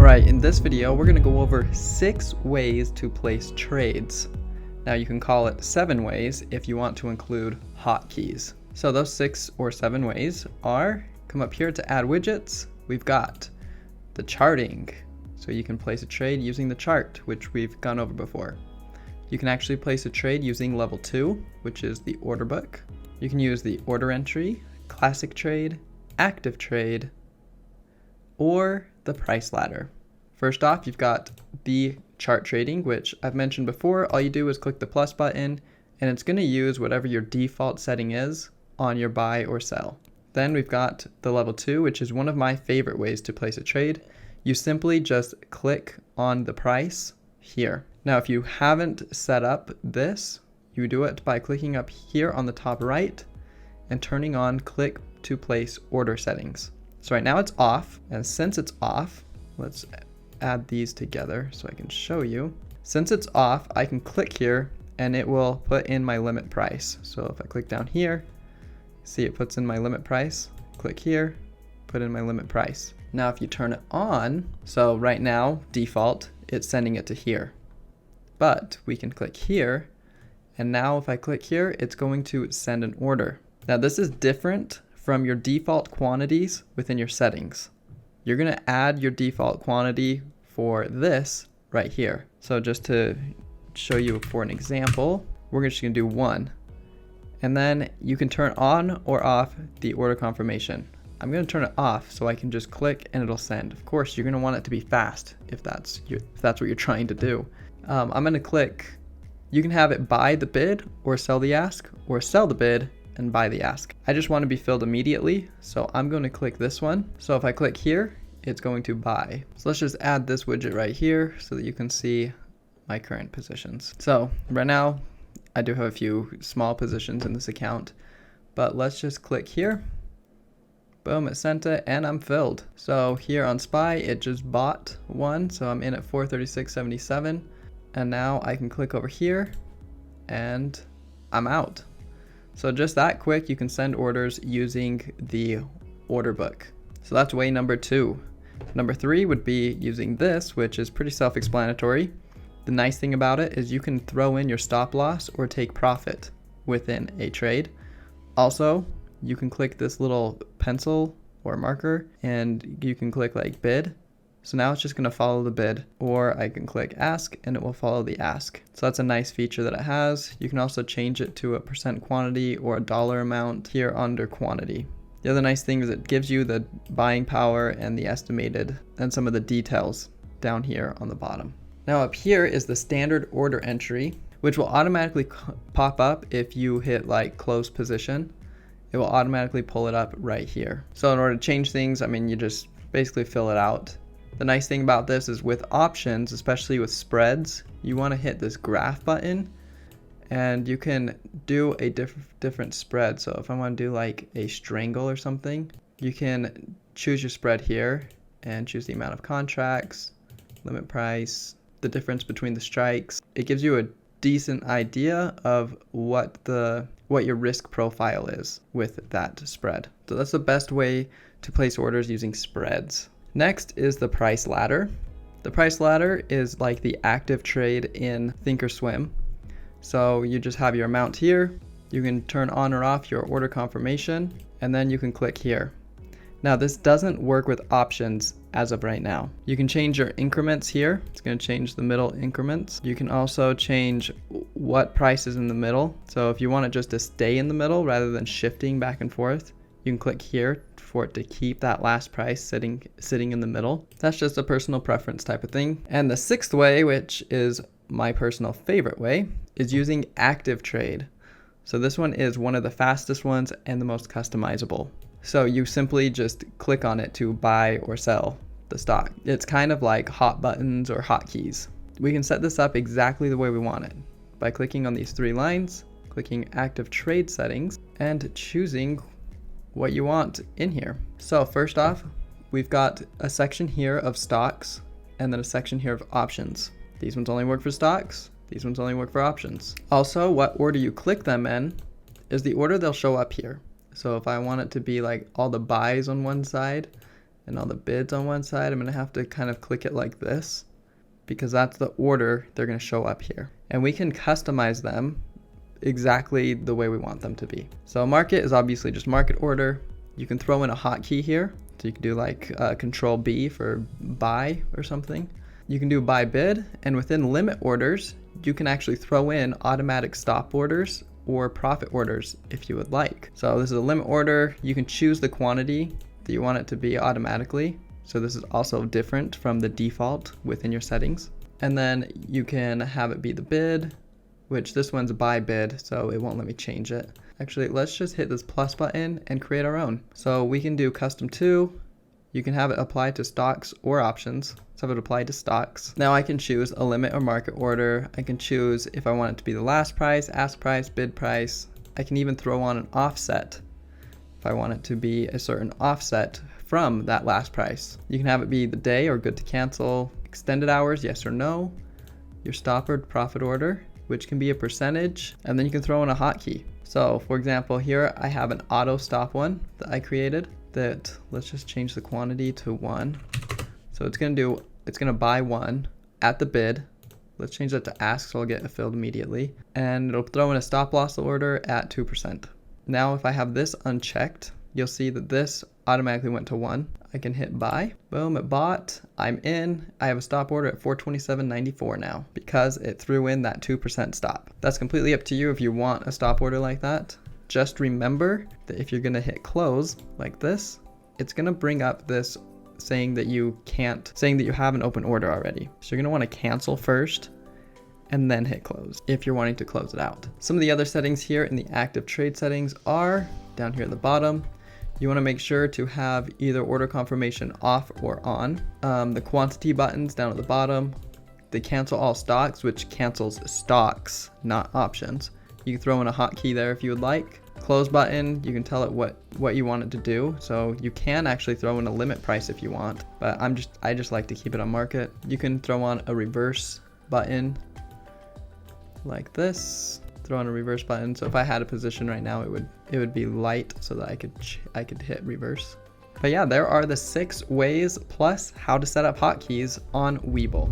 Alright, in this video we're going to go over 6 ways to place trades. Now you can call it 7 ways if you want to include hotkeys. So those 6 or 7 ways are, come up here to add widgets, we've got the charting. So you can place a trade using the chart, which we've gone over before. You can actually place a trade using level 2, which is the order book. You can use the order entry, classic trade, active trade, or the price ladder. First off, you've got the chart trading, which I've mentioned before. All you do is click the plus button and it's going to use whatever your default setting is on your buy or sell. Then we've got the level 2, which is one of my favorite ways to place a trade. You simply just click on the price here. Now, if you haven't set up this, you do it by clicking up here on the top right and turning on click to place order settings. So right now it's off, and since it's off, let's add these together so I can show you. Since it's off, I can click here and it will put in my limit price. So if I click down here, see it puts in my limit price, click here, put in my limit price. Now if you turn it on, so right now, default, it's sending it to here. But we can click here, and now if I click here, it's going to send an order. Now this is different from your default quantities within your settings. You're going to add your default quantity for this right here. So just to show you for an example, we're just going to do 1. And then you can turn on or off the order confirmation. I'm going to turn it off so I can just click and it'll send. Of course, you're going to want it to be fast if that's what you're trying to do. I'm going to click. You can have it buy the bid or sell the ask, or sell the bid and buy the ask. I just want to be filled immediately, so I'm going to click this one. So if I click here, it's going to buy. So let's just add this widget right here so that you can see my current positions. So right now, I do have a few small positions in this account, but let's just click here. Boom, it sent it and I'm filled. So here on SPY, it just bought one, so I'm in at 436.77. And now I can click over here and I'm out. So just that quick, you can send orders using the order book. So that's way number 2. Number 3 would be using this, which is pretty self-explanatory. The nice thing about it is you can throw in your stop loss or take profit within a trade. Also, you can click this little pencil or marker and you can click like bid. So now it's just going to follow the bid, or I can click ask and it will follow the ask. So that's a nice feature that it has. You can also change it to a % quantity or a dollar amount here under quantity. The other nice thing is it gives you the buying power and the estimated and some of the details down here on the bottom. Now up here is the standard order entry, which will automatically pop up if you hit like close position. It will automatically pull it up right here. So in order to change things, you just basically fill it out. The nice thing about this is with options, especially with spreads, you want to hit this graph button and you can do a different spread. So if I want to do like a strangle or something, you can choose your spread here and choose the amount of contracts, limit price, the difference between the strikes. It gives you a decent idea of what your risk profile is with that spread. So that's the best way to place orders using spreads. Next is the price ladder. The price ladder is like the active trade in Thinkorswim. So you just have your amount here. You can turn on or off your order confirmation, and then you can click here. Now this doesn't work with options as of right now. You can change your increments here. It's going to change the middle increments. You can also change what price is in the middle. So if you want it just to stay in the middle rather than shifting back and forth, you can click here for it to keep that last price sitting in the middle. That's just a personal preference type of thing. And the 6th way, which is my personal favorite way, is using active trade. So this one is one of the fastest ones and the most customizable. So you simply just click on it to buy or sell the stock. It's kind of like hot buttons or hotkeys. We can set this up exactly the way we want it by clicking on these 3 lines, clicking active trade settings, and choosing what you want in here. So first off, we've got a section here of stocks and then a section here of options. These ones only work for stocks. These ones only work for options. Also, what order you click them in is the order they'll show up here. So if I want it to be like all the buys on one side and all the bids on one side. I'm going to have to kind of click it like this because that's the order they're going to show up here. And we can customize them exactly the way we want them to be. So market is obviously just market order. You can throw in a hotkey here. So you can do like Control B for buy or something. You can do buy bid, and within limit orders, you can actually throw in automatic stop orders or profit orders if you would like. So this is a limit order. You can choose the quantity that you want it to be automatically. So this is also different from the default within your settings. And then you can have it be the bid, which this one's buy bid, so it won't let me change it. Actually, let's just hit this plus button and create our own. So we can do custom to. You can have it apply to stocks or options. Let's have it apply to stocks. Now I can choose a limit or market order. I can choose if I want it to be the last price, ask price, bid price. I can even throw on an offset if I want it to be a certain offset from that last price. You can have it be the day or good to cancel, extended hours, yes or no, your stop or profit order, which can be a percentage, and then you can throw in a hotkey. So for example, here I have an auto stop one that I created that, let's just change the quantity to 1. So it's gonna buy 1 at the bid. Let's change that to ask so I'll get it filled immediately. And it'll throw in a stop loss order at 2%. Now if I have this unchecked, you'll see that this automatically went to 1. I can hit buy, boom, it bought, I'm in. I have a stop order at 427.94 now because it threw in that 2% stop. That's completely up to you if you want a stop order like that. Just remember that if you're gonna hit close like this, it's gonna bring up this saying that you have an open order already. So you're gonna wanna cancel first and then hit close if you're wanting to close it out. Some of the other settings here in the active trade settings are down here at the bottom. You wanna make sure to have either order confirmation off or on. The quantity buttons down at the bottom, the cancel all stocks, which cancels stocks, not options. You can throw in a hotkey there if you would like. Close button, you can tell it what you want it to do. So you can actually throw in a limit price if you want, but I just like to keep it on market. You can throw on a reverse button like this. Throw on a reverse button. So if I had a position right now, it would be light so that I could hit reverse. But yeah, there are the 6 ways plus how to set up hotkeys on Webull.